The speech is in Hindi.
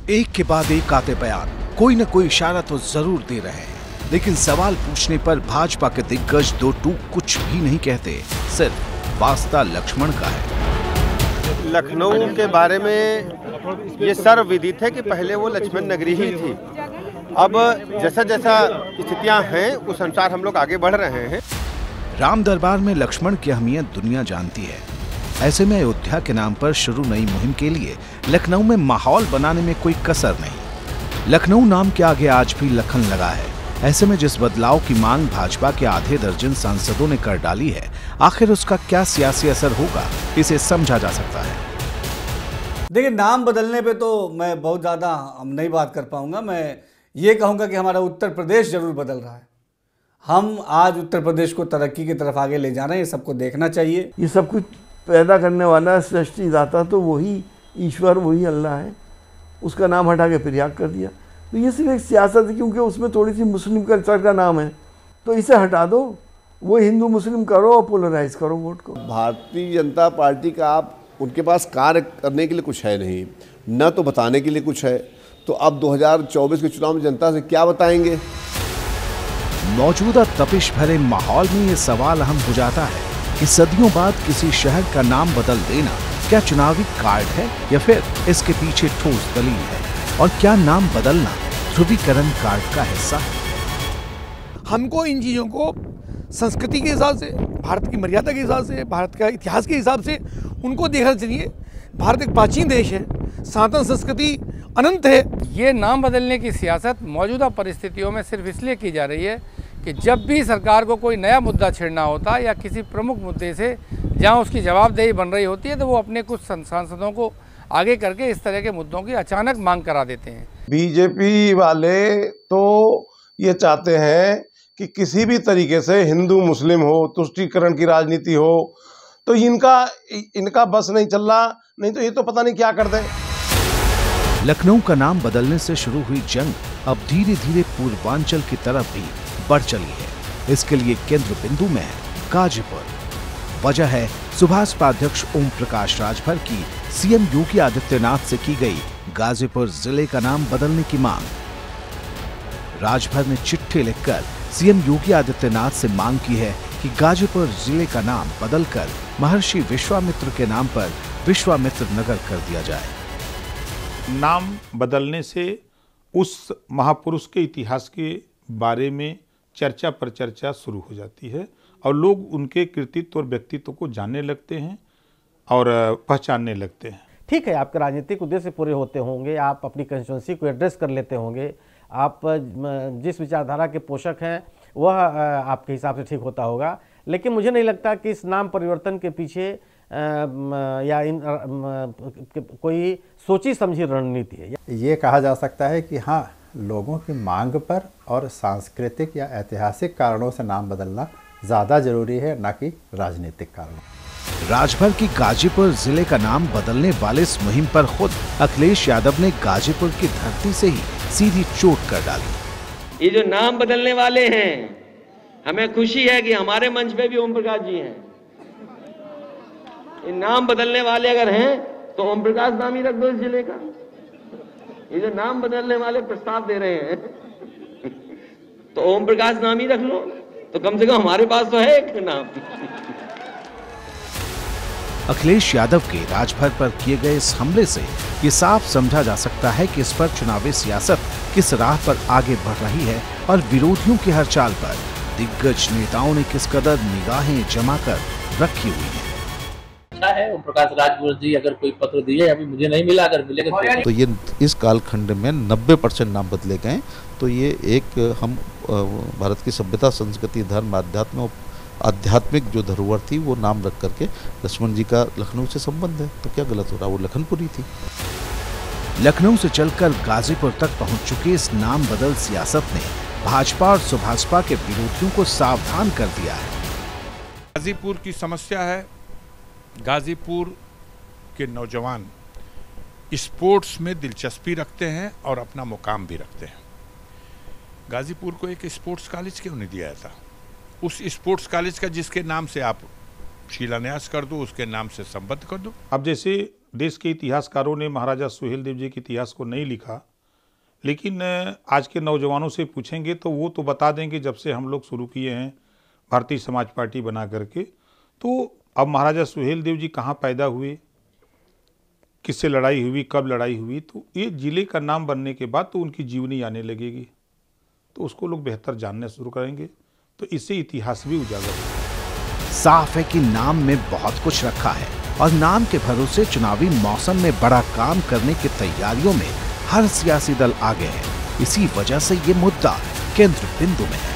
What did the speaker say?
एक के बाद एक आते बयान कोई न कोई इशारा तो जरूर दे रहे हैं, लेकिन सवाल पूछने पर भाजपा के दिग्गज दो टूक कुछ भी नहीं कहते, सिर्फ वास्ता लक्ष्मण का है। लखनऊ के बारे में ये सर्वविदित है कि पहले वो लक्ष्मण नगरी ही थी। अब जैसा जैसा स्थितियां हैं उस अनुसार हम लोग आगे बढ़ रहे हैं। राम दरबार में लक्ष्मण की अहमियत दुनिया जानती है। ऐसे में अयोध्या के नाम पर शुरू नई मुहिम के लिए लखनऊ में माहौल बनाने में कोई कसर नहीं। लखनऊ नाम के आगे आज भी लखन लगा है। ऐसे में जिस बदलाव की मांग भाजपा के आधे दर्जन सांसदों ने कर डाली है, आखिर उसका क्या सियासी असर होगा, इसे समझा जा सकता है। देखिए, नाम बदलने पे तो मैं बहुत ज़्यादा नहीं बात कर पाऊंगा। मैं ये कहूँगा कि हमारा उत्तर प्रदेश जरूर बदल रहा है। हम आज उत्तर प्रदेश को तरक्की की तरफ आगे ले जा रहे हैं, ये सबको देखना चाहिए। ये सब कुछ पैदा करने वाला सृष्टिदाता तो वही ईश्वर, वही अल्लाह है। उसका नाम हटा के फिर याद कर दिया, तो ये सिर्फ एक सियासत है, क्योंकि उसमें थोड़ी सी मुस्लिम कल्चर का नाम है, तो इसे हटा दो, वो हिंदू मुस्लिम करो और पोलराइज करो वोट को। भारतीय जनता पार्टी का आप उनके पास कार्य करने के लिए कुछ है नहीं, न तो बताने के लिए कुछ है, तो अब 2024 के चुनाव में जनता से क्या बताएंगे। मौजूदा तपिश भरे माहौल में ये सवाल अहम हो जाता है कि सदियों बाद किसी शहर का नाम बदल देना क्या चुनावी कार्ड है या फिर इसके पीछे ठोस दलील है, और क्या नाम बदलना ध्रुवीकरण कार्ड का हिस्सा है। हमको इन चीज़ों को संस्कृति के हिसाब से, भारत की मर्यादा के हिसाब से, भारत का इतिहास के हिसाब से उनको देखना चाहिए। भारत एक प्राचीन देश है, सनातन संस्कृति अनंत है। ये नाम बदलने की सियासत मौजूदा परिस्थितियों में सिर्फ इसलिए की जा रही है कि जब भी सरकार को कोई नया मुद्दा छेड़ना होता है या किसी प्रमुख मुद्दे से जहां उसकी जवाबदेही बन रही होती है, तो वो अपने कुछ सांसदों को आगे करके इस तरह के मुद्दों की अचानक मांग करा देते हैं। बीजेपी वाले तो ये चाहते हैं कि किसी भी तरीके से हिंदू मुस्लिम हो, तुष्टीकरण की राजनीति हो, तो इनका बस नहीं चल रहा, नहीं तो ये तो पता नहीं क्या कर दें। लखनऊ का नाम बदलने से शुरू हुई जंग अब धीरे धीरे पूर्वांचल की तरफ भी बढ़ चली है। इसके लिए केंद्र बिंदु में है गाजीपुर। वजह है सुभाषपा अध्यक्ष ओम प्रकाश राजभर की सीएम योगी आदित्यनाथ से की गई गाजीपुर जिले का नाम बदलने की मांग। राजभर ने चिट्ठी लिखकर सीएम योगी आदित्यनाथ से मांग की है कि गाजीपुर जिले का नाम बदलकर महर्षि विश्वामित्र के नाम पर विश्वामित्र नगर कर दिया जाए। नाम बदलने से उस महापुरुष के इतिहास के बारे में चर्चा पर चर्चा शुरू हो जाती है और लोग उनके कृतित्व और व्यक्तित्व को जानने लगते हैं और पहचानने लगते हैं। ठीक है, आपके राजनीतिक उद्देश्य पूरे होते होंगे, आप अपनी कंस्टिट्यूंसी को एड्रेस कर लेते होंगे, आप जिस विचारधारा के पोषक हैं वह आपके हिसाब से ठीक होता होगा, लेकिन मुझे नहीं लगता कि इस नाम परिवर्तन के पीछे कोई सोची समझी रणनीति है। ये कहा जा सकता है कि हाँ, लोगों की मांग पर और सांस्कृतिक या ऐतिहासिक कारणों से नाम बदलना ज़्यादा जरूरी है, ना कि राजनीतिक कारणों। राजभर की गाजीपुर जिले का नाम बदलने वाले इस मुहिम पर खुद अखिलेश यादव ने गाजीपुर की धरती से ही सीधी चोट कर डाली। ये जो नाम बदलने वाले हैं, हमें खुशी है कि हमारे मंच पे भी ओम प्रकाश जी हैं। ये नाम बदलने वाले अगर हैं तो ओम प्रकाश नाम ही रख दो इस जिले का। ये जो नाम बदलने वाले प्रस्ताव दे रहे हैं तो ओम प्रकाश नाम ही रख लो, तो कम से कम हमारे पास तो है एक नाम। अखिलेश यादव के राजभर पर किए गए इस हमले से ये साफ समझा जा सकता है कि इस पर चुनावी सियासत किस राह पर आगे बढ़ रही है और विरोधियों की हर चाल पर दिग्गज नेताओं ने किस कदर निगाहें जमाकर रखी हुई हैं। है ओम प्रकाश राजभर जी अगर कोई पत्र दिए, अभी मुझे नहीं मिला, अगर मिलेगा तो ये इस कालखंड में 90% नाम बदले गए। तो ये एक हम भारत की सभ्यता, संस्कृति, धर्म, आध्यात्म और आध्यात्मिक जो धरोहर थी वो नाम रख करके लक्ष्मण जी का लखनऊ से संबंध है, तो क्या गलत हो रहा, वो लखनपुरी थी। लखनऊ से चलकर गाजीपुर तक पहुंच चुकी इस नाम बदल सियासत ने भाजपा और सुभाषपा के विरोधियों को सावधान कर दिया है। गाजीपुर की समस्या है, गाजीपुर के नौजवान स्पोर्ट्स में दिलचस्पी रखते हैं और अपना मुकाम भी रखते हैं। गाजीपुर को एक स्पोर्ट्स कॉलेज क्यों नहीं दिया था? उस स्पोर्ट्स कॉलेज का जिसके नाम से आप शिलान्यास कर दो, उसके नाम से संबद्ध कर दो। अब जैसे देश के इतिहासकारों ने महाराजा सुहेलदेव जी के इतिहास को नहीं लिखा, लेकिन आज के नौजवानों से पूछेंगे तो वो तो बता देंगे जब से हम लोग शुरू किए हैं भारतीय समाज पार्टी बना करके, तो अब महाराजा सुहेलदेव जी कहाँ पैदा हुए, किससे लड़ाई हुई, कब लड़ाई हुई, तो ये जिले का नाम बनने के बाद तो उनकी जीवनी आने लगेगी, तो उसको लोग बेहतर जानने शुरू करेंगे, तो इससे इतिहास भी उजागर होगा। साफ है कि नाम में बहुत कुछ रखा है और नाम के भरोसे चुनावी मौसम में बड़ा काम करने की तैयारियों में हर सियासी दल आगे है। इसी वजह से ये मुद्दा केंद्र बिंदु में है।